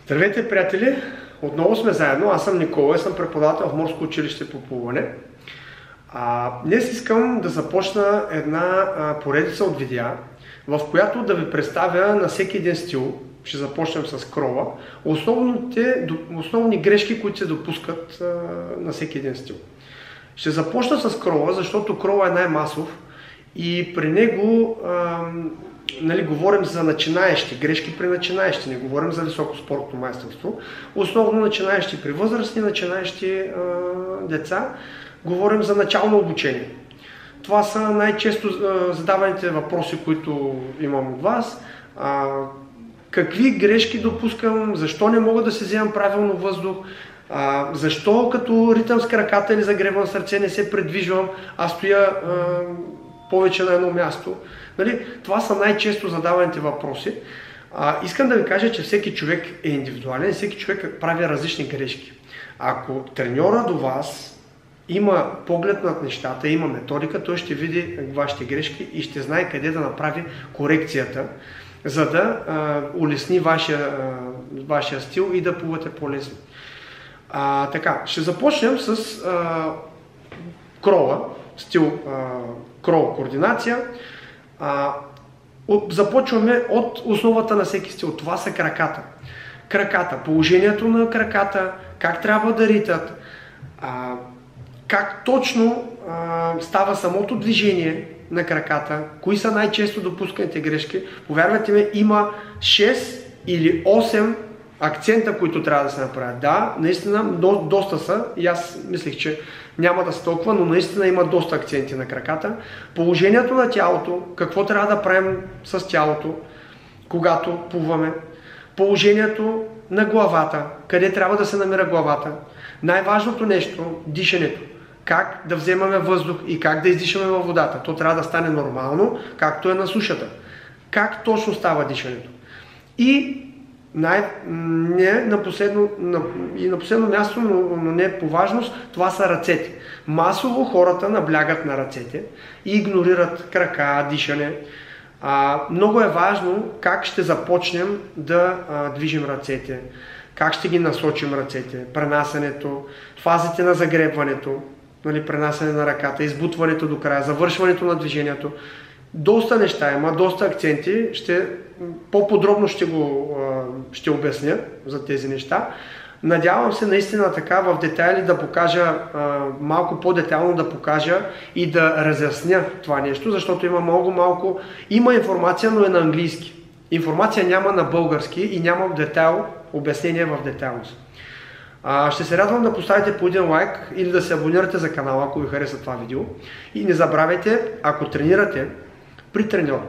Здравейте, приятели! Отново сме заедно. Аз съм Никола и съм преподавател в Морско училище по плуване. Днес искам да започна една поредица от видеа, в която да ви представя на всеки един стил. Ще започнем с крола. Основни грешки, които се допускат на всеки един стил. Ще започна с крола, защото крола е най-масов и при него говорим за начинаещи, грешки при начинаещи, не говорим за високо спортно майсторство. Основно начинаещи при възрастни, начинаещи деца, говорим за начално обучение. Това са най-често задаваните въпроси, които имам от вас. Какви грешки допускам, защо не мога да се вземам правилно въздух, защо като ритъм с краката или загребвам сърце не се предвижвам, а стоя повече на едно място. Това са най-често задаваните въпроси. Искам да ви кажа, че всеки човек е индивидуален, всеки човек прави различни грешки. Ако треньора до вас има поглед над нещата, има методика, той ще види вашите грешки и ще знае къде да направи корекцията, за да улесни вашия стил и да плувате по-лесно. Ще започнем с крола, стил крол координация. Започваме от основата на всеки стил. Това са краката. Краката, положението на краката, как трябва да ритат, как точно става самото движение на краката, кои са най-често допусканите грешки. Повярвайте ми, има 6 или 8 акцента, които трябва да се направят. Да, наистина доста са и аз мислех, че няма да са толкова, но наистина има доста акценти на краката. Положението на тялото, какво трябва да правим с тялото, когато плуваме. Положението на главата, къде трябва да се намира главата. Най-важното нещо, дишането. Как да вземаме въздух и как да издишаме във водата. То трябва да стане нормално, както е на сушата. Как точно става дишането. И на последно място, но не по важност, това са ръцете. Масово хората наблягат на ръцете и игнорират крака, дишане. Много е важно как ще започнем да движим ръцете, как ще ги насочим ръцете, пренасенето, фазите на загребването, пренасене на ръката, избутването до края, завършването на движението. Доста неща има, доста акценти. По-подробно ще обясня за тези неща. Надявам се наистина така в детайли да покажа, малко по-детайлно да покажа и да разясня това нещо, защото има информация, но е на английски. Информация няма на български и няма обяснение в детайлност. Ще се радвам да поставите по един лайк или да се абонирате за канала, ако ви хареса това видео. И не забравяйте, ако тренирате при треньор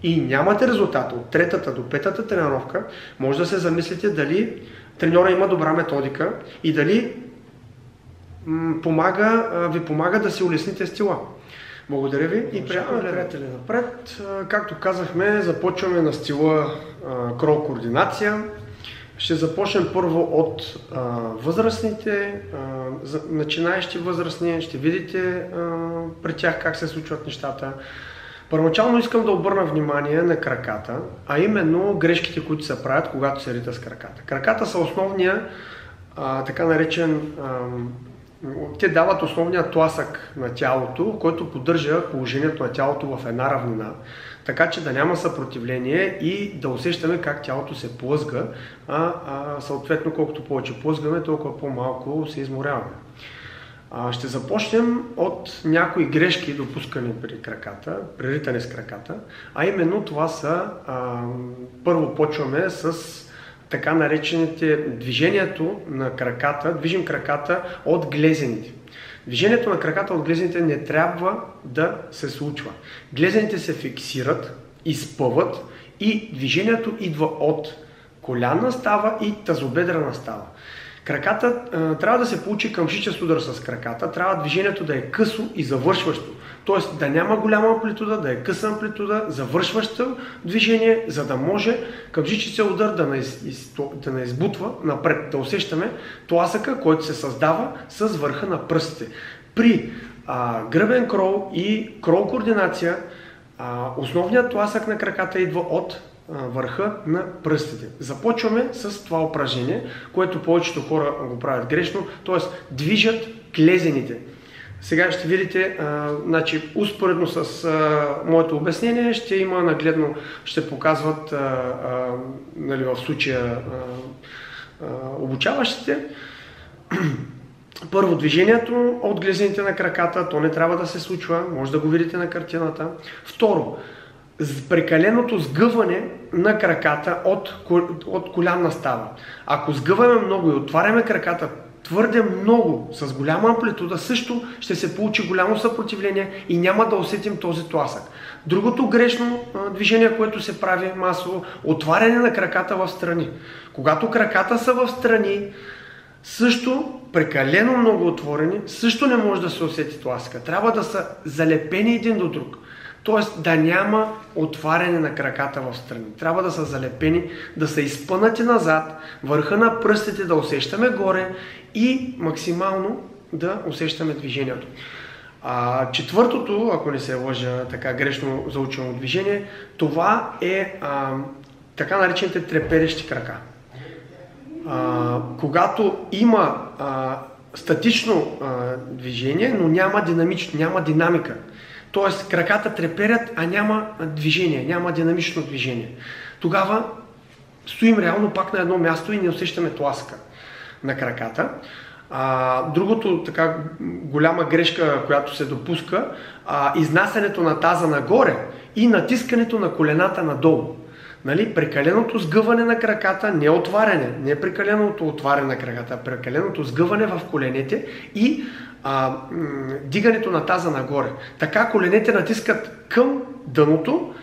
и нямате резултата от 3-та до 5-та тренировка, може да се замислите дали треньора има добра методика и дали ви помага да си улесните стила. Благодаря ви и приятели напред. Както казахме, започваме на стила крол координация. Ще започнем първо от възрастните, начинаещи възрастни. Ще видите при тях как се случват нещата. Първоначално искам да обърна внимание на краката, а именно грешките, които се правят, когато се рита с краката. Краката са основния, така наречен, те дават основния тласък на тялото, който поддържа положението на тялото в една равнина, така че да няма съпротивление и да усещаме как тялото се плъзга, съответно колкото повече плъзгаме, толкова по-малко се изморяваме. Ще започнем от някои грешки, допускани при краката, при ритане с краката, а именно това са, първо почваме с така наречените движението на краката, движим краката от глезените. Движението на краката от глезените не трябва да се случва. Глезените се фиксират, изпъват и движението идва от колянна става и тазобедрена става. Краката трябва да се получи къмшичест удар с краката, трябва движението да е късо и завършващо. Т.е. да няма голяма амплитуда, да е къса амплитуда, завършващо движение, за да може къмшичестия удар да не избутва напред, да усещаме тласъка, който се създава с върха на пръстите. При гръбен крол и крол координация основният тласък на краката идва от върха на пръстите. Започваме с това упражнение, което повечето хора го правят грешно, т.е. движат клезените. Сега ще видите, значи, успоредно с моето обяснение ще има нагледно, ще показват нали, в случая обучаващите. Първо, движението от глезените на краката, то не трябва да се случва, може да го видите на картината. Второ, прекаленото сгъване на краката от колянна става. Ако сгъваме много и отваряме краката твърде много, с голяма амплитуда, също ще се получи голямо съпротивление и няма да усетим този тласък. Другото грешно движение, което се прави масово, отваряне на краката в страни. Когато краката са в страни, също прекалено много отворени, също не може да се усети тласъка. Трябва да са залепени един до друг. Т.е. да няма отваряне на краката в страни. Трябва да са залепени, да са изпънати назад, върха на пръстите да усещаме горе и максимално да усещаме движението. Четвъртото, ако не се лъжа така грешно заучено движение, това е така наречените треперещи крака. Когато има статично движение, но няма динамика. Т.е. краката треперят, а няма движение, няма динамично движение. Тогава стоим реално пак на едно място и не усещаме тласка на краката. Другото така голяма грешка, която се допуска, изнасянето на таза нагоре и натискането на колената надолу. Нали? Прекаленото сгъване на краката, не отваряне, не прекаленото отваряне на краката, а прекаленото сгъване в коленете и дигането на таза нагоре. Така коленете натискат към дъното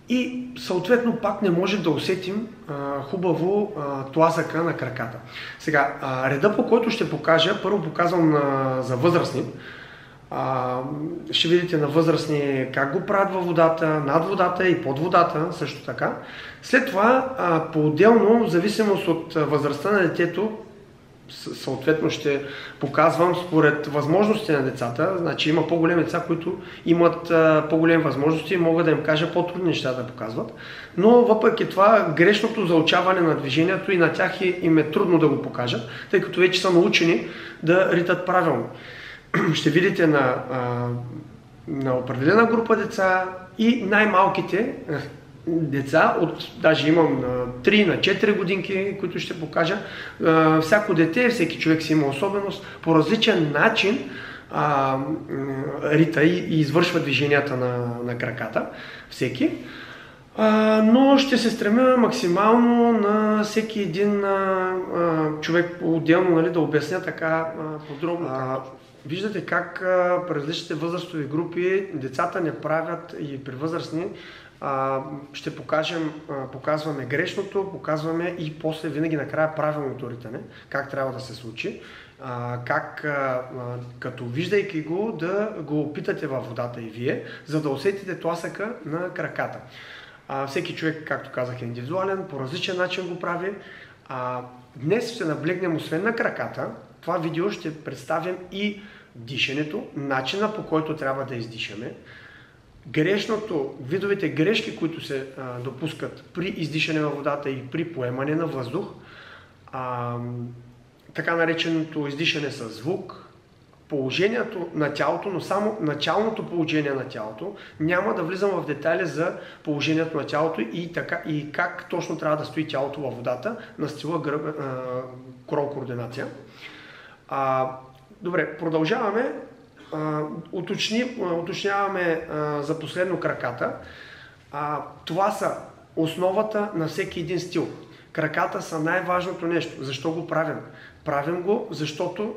и съответно пак не може да усетим хубаво тласъка на краката. Сега, реда, по който ще покажа, първо показвам за възрастни. Ще видите на възрастни как го правят във водата, над водата и под водата, също така. След това, по-отделно, в зависимост от възрастта на детето, съответно ще показвам според възможностите на децата. Значи има по-големи деца, които имат по-големи възможности и мога да им кажа по-трудни неща да показват. Но въпреки това грешното заучаване на движението и на тях им е трудно да го покажат, тъй като вече са научени да ритат правилно. Ще видите на определена група деца и най-малките деца, даже имам 3 на 4 годинки, които ще покажа. Всяко дете, всеки човек си има особеност, по различен начин рита и извършва движенията на краката, всеки. Но ще се стремя максимално на всеки един човек отделно, нали, да обясня така подробно. Виждате как при различните възрастови групи децата не правят и при възрастни. Ще показваме грешното, показваме и после винаги накрая правилното ритане, как трябва да се случи, как като виждайки го да го опитате във водата и вие, за да усетите тласъка на краката. Всеки човек, както казах, е индивидуален, по различен начин го прави. Днес ще наблегнем освен на краката, това видео ще представим и дишането, начина по който трябва да издишаме, видовете грешки, които се допускат при издишане във водата и при поемане на въздух, така нареченото издишане с звук, положението на тялото, но само началното положение на тялото. Няма да влизам в детайли за положението на тялото и как точно трябва да стои тялото във водата на стила крол координация. Добре, продължаваме. Уточняваме за последно краката. Това са основата на всеки един стил. Краката са най-важното нещо. Защо го правим? Правим го, защото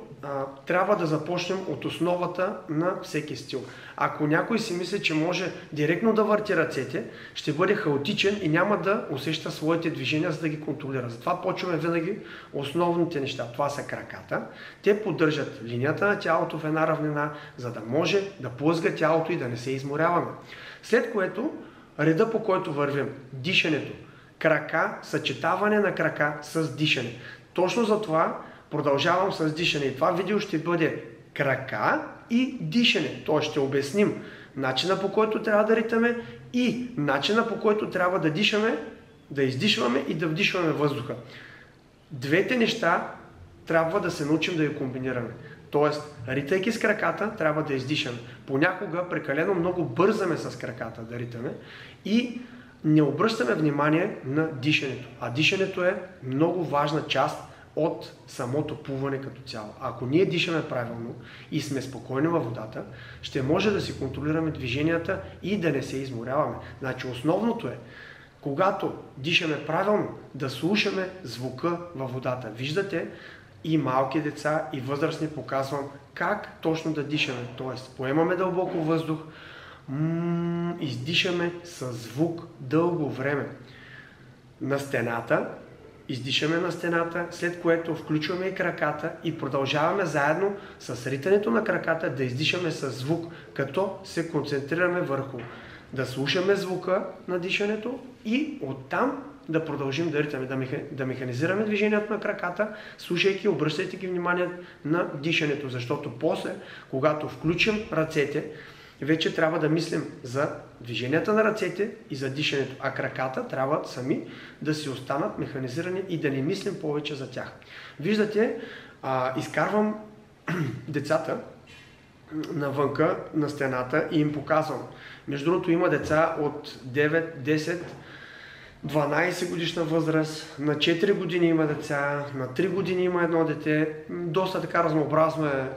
трябва да започнем от основата на всеки стил. Ако някой си мисли, че може директно да върти ръцете, ще бъде хаотичен и няма да усеща своите движения, за да ги контролира. Затова почваме винаги основните неща. Това са краката. Те поддържат линията на тялото в една равнина, за да може да плъзга тялото и да не се изморяваме. След което реда, по който вървим, дишането. Крака, съчетаване на крака с дишане. Точно за това продължавам с дишане. И това видео ще бъде крака и дишане. Т.е. ще обясним начина, по който трябва да ритаме и начина, по който трябва да дишаме да издишваме и да вдишваме въздуха. Двете неща трябва да се научим да ги комбинираме. Тоест, ритайки с краката, трябва да издишаме. Понякога прекалено много бързаме с краката да ритаме и не обръщаме внимание на дишането. А дишането е много важна част от самото плуване като цяло. Ако ние дишаме правилно и сме спокойни във водата, ще може да си контролираме движенията и да не се изморяваме. Значи основното е, когато дишаме правилно, да слушаме звука във водата. Виждате, и малки деца, и възрастни показвам как точно да дишаме. Тоест, поемаме дълбоко въздух, издишаме с звук дълго време. На стената, издишаме на стената, след което включваме и краката и продължаваме заедно с ритането на краката да издишаме с звук, като се концентрираме върху да слушаме звука на дишането и оттам да продължим да ритаме, да механизираме движението на краката, слушайки, обръщайки ги внимание на дишането, защото после, когато включим ръцете, вече трябва да мислим за движенията на ръцете и за дишането, а краката трябва сами да си останат механизирани и да не мислим повече за тях. Виждате, изкарвам децата навънка на стената и им показвам. Между другото има деца от 9, 10, 12 годишна възраст, на 4 години има деца, на 3 години има едно дете. Доста така разнообразно е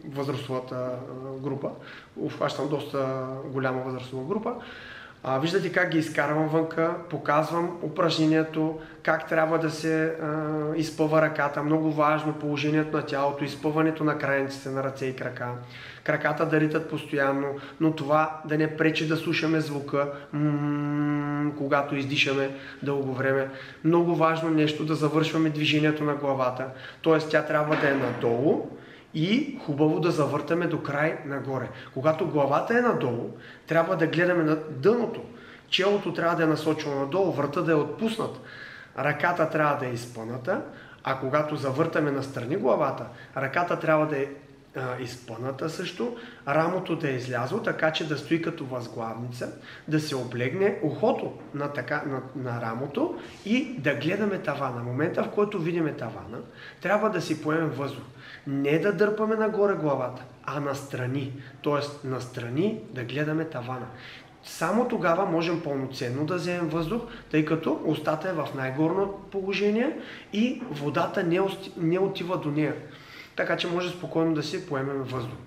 възрастовата група. Обхващам доста голяма възрастова група. Виждате как ги изкарвам вънка, показвам упражнението, как трябва да се изпъва ръката. Много важно положението на тялото, изпъването на крайниците на ръце и крака. Краката да ритат постоянно, но това да не пречи да слушаме звука, когато издишаме дълго време. Много важно нещо да завършваме движението на главата, т.е. тя трябва да е надолу и хубаво да завъртаме до край нагоре. Когато главата е надолу, трябва да гледаме на дъното. Челото трябва да е насочено надолу, врата да е отпуснат. Ръката трябва да е изпъната, а когато завъртаме настрани главата, ръката трябва да е изпъната също, рамото да е излязло, така че да стои като възглавница, да се облегне ухото на рамото и да гледаме тавана. Момента, в който видим тавана, трябва да си поемем въздух. Не да дърпаме нагоре главата, а настрани. Тоест настрани да гледаме тавана. Само тогава можем пълноценно да вземем въздух, тъй като устата е в най-горно положение и водата не отива до нея. Така че може спокойно да си поемем въздух.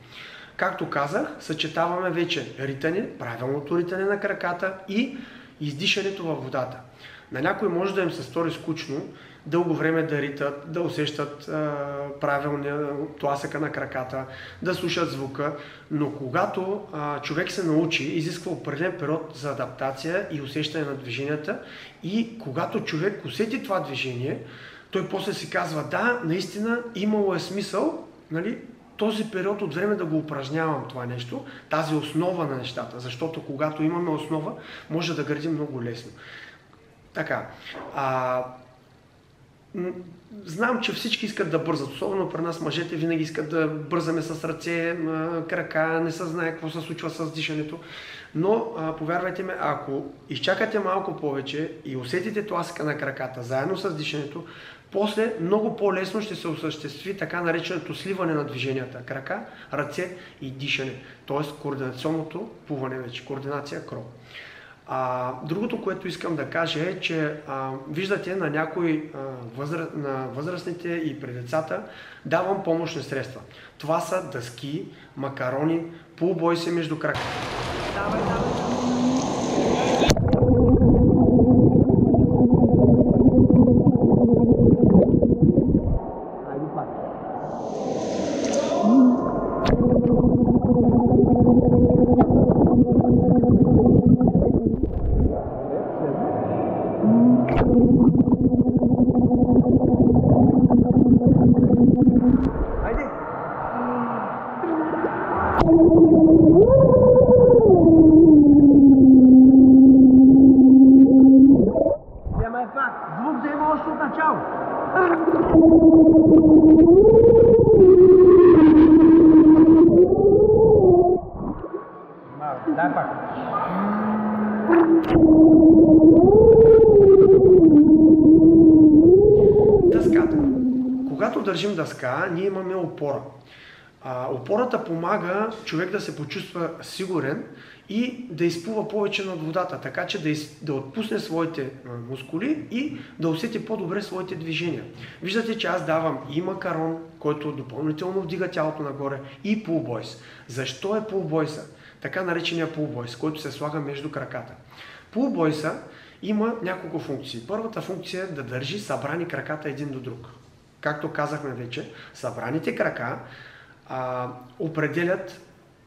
Както казах, съчетаваме вече ритане, правилното ритане на краката и издишането във водата. На някой може да им се стори скучно дълго време да ритат, да усещат правилния тласъка на краката, да слушат звука, но когато човек се научи, изисква определен период за адаптация и усещане на движенията и когато човек усети това движение, той после си казва, да, наистина имало е смисъл, нали, този период от време да го упражнявам това нещо, тази основа на нещата, защото когато имаме основа, може да градим много лесно. Така, знам, че всички искат да бързат, особено при нас мъжете винаги искат да бързаме с ръце, крака, не се знае какво се случва с дишането, но повярвайте ме, ако изчакате малко повече и усетите тласъка на краката заедно с дишането, после много по-лесно ще се осъществи така нареченото сливане на движенията крака, ръце и дишане, т.е. координационното плуване вече, координация крол. Другото, което искам да кажа е, че виждате на някои на възрастните и при децата давам помощни средства. Това са дъски, макарони, полубой се между краката. Давай. Звук да има още от начало. Дай пак. когато държим дъска, ние имаме опора. Опората помага човек да се почувства сигурен и да изплува повече над водата, така че да отпусне своите мускули и да усети по-добре своите движения. Виждате, че аз давам и макарон, който допълнително вдига тялото нагоре, и пулбойс. Защо е пулбойса? Така наречения пулбойс, който се слага между краката. Пулбойса има няколко функции. Първата функция е да държи събрани краката един до друг. Както казахме вече, събраните крака определят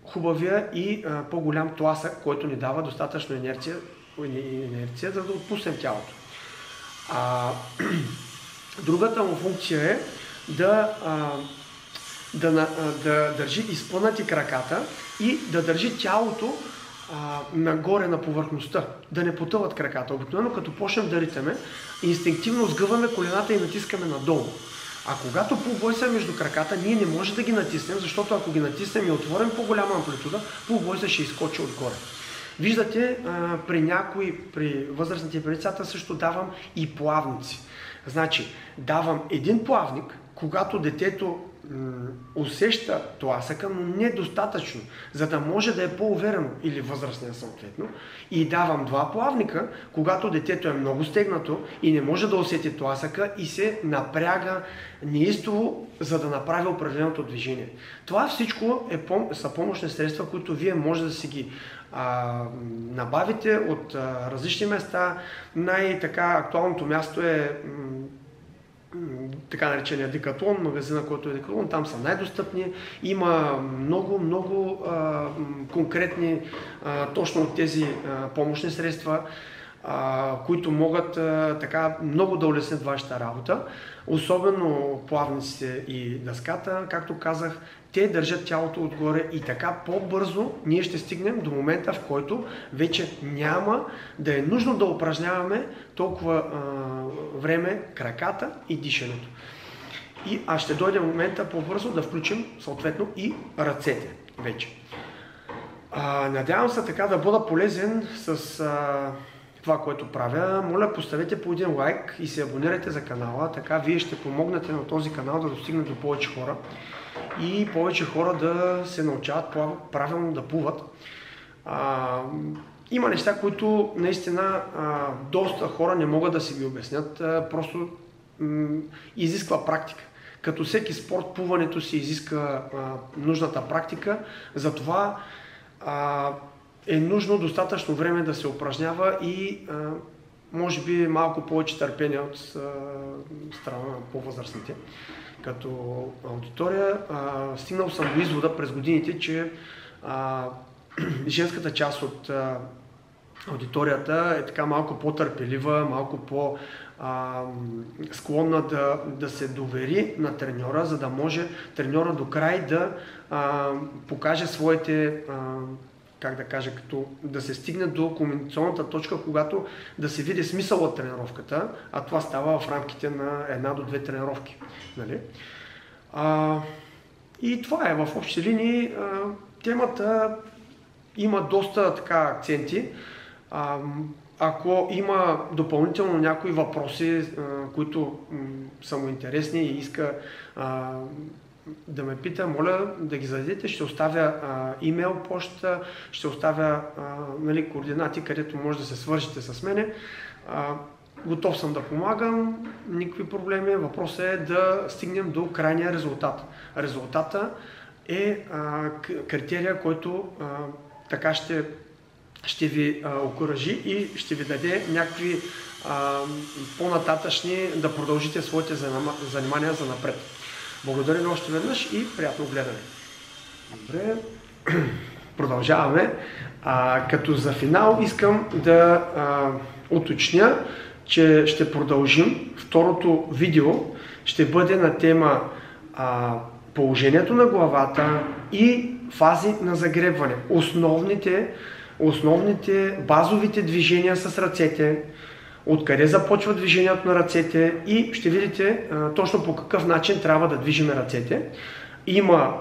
хубавия и по-голям тласък, който ни дава достатъчно инерция, за да отпуснем тялото. Другата му функция е да държи изпънати краката и да държи тялото нагоре на повърхността, да не потъват краката. Обикновено като почнем да ритаме, инстинктивно сгъваме колената и натискаме надолу. А когато пулбойса е между краката, ние не можем да ги натиснем, защото ако ги натиснем и отворим по-голяма амплитуда, пулбойса ще изскочи отгоре. Виждате, при възрастните и при децата също давам и плавници. Значи, давам един плавник, когато детето усеща тласъка, но не достатъчно, за да може да е по-уверено, или възрастния съответно. И давам два плавника, когато детето е много стегнато и не може да усети тласъка и се напряга неистово, за да направи определеното движение. Това всичко са помощни средства, които вие може да си ги набавите от различни места. Най-така актуалното място е така наречения Декатлон, магазина, който е Декатлон, там са най-достъпни. Има много конкретни точно от тези помощни средства, които могат така много да улеснят вашата работа. Особено плавниците и дъската, както казах, те държат тялото отгоре и така по-бързо ние ще стигнем до момента, в който вече няма да е нужно да упражняваме толкова време краката и дишането. Ще дойде момента по-бързо да включим съответно и ръцете вече. Надявам се така да бъда полезен с това, което правя. Моля, поставете по един лайк и се абонирайте за канала, така вие ще помогнете на този канал да достигне до повече хора и повече хора да се научават правилно да плуват. Има неща, които наистина доста хора не могат да си ги обяснят, просто изисква практика. Като всеки спорт, плуването си изиска нужната практика, затова е нужно достатъчно време да се упражнява и може би малко повече търпение от страна на по-възрастните. Като аудитория стигнал съм до извода през годините, че женската част от аудиторията е така малко по-търпелива, малко по-склонна да се довери на треньора, за да може треньора до край да покаже своите, как да кажа, като да се стигне до кулминационната точка, когато да се види смисъл от тренировката, а това става в рамките на 1 до 2 тренировки. Нали? И това е в общи линии. Темата има доста така акценти. Ако има допълнително някои въпроси, които са му интересни и иска да ме пита, моля да ги зададете. Ще оставя имейл, почта, ще оставя координати, където може да се свържете с мене. Готов съм да помагам, никакви проблеми. Въпросът е да стигнем до крайния резултат. Резултата е критерия, който така ще ви окуражи и ще ви даде някакви по-нататъчни да продължите своите занимания за напред. Благодаря ви още веднъж и приятно гледане. Добре, продължаваме. Като за финал искам да уточня, че ще продължим. Второто видео ще бъде на тема положението на главата и фази на загребване. Основните базовите движения с ръцете, откъде започва движението на ръцете и ще видите точно по какъв начин трябва да движим ръцете. Има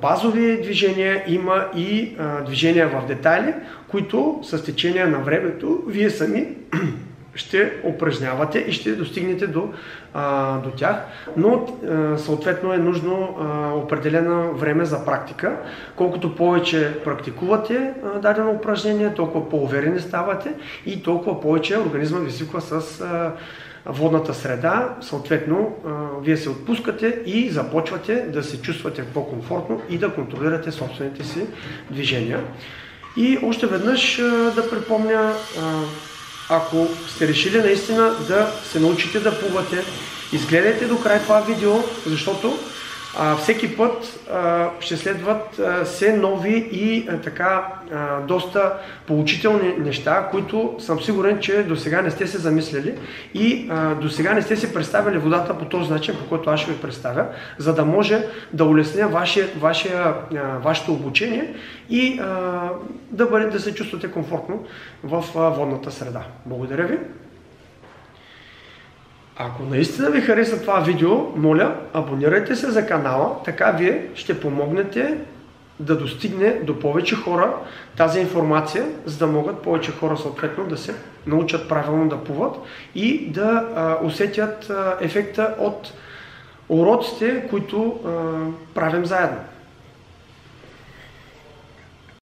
базови движения, има и движения в детайли, които с течение на времето вие сами ще упражнявате и ще достигнете до тях, но съответно е нужно определено време за практика. Колкото повече практикувате дадено упражнение, толкова по-уверени ставате и толкова повече организма ви свиква с водната среда, съответно вие се отпускате и започвате да се чувствате по-комфортно и да контролирате собствените си движения. И още веднъж да припомня, ако сте решили наистина да се научите да плувате, изгледайте до край това видео, защото всеки път ще следват все нови и доста поучителни неща, които съм сигурен, че до сега не сте се замисляли и до сега не сте си представили водата по този начин, по който аз ще ви представя, за да може да улесня вашето обучение и да се чувствате комфортно в водната среда. Благодаря ви! Ако наистина ви хареса това видео, моля, абонирайте се за канала, така вие ще помогнете да достигне до повече хора тази информация, за да могат повече хора съответно да се научат правилно да плуват и да усетят ефекта от уроците, които правим заедно.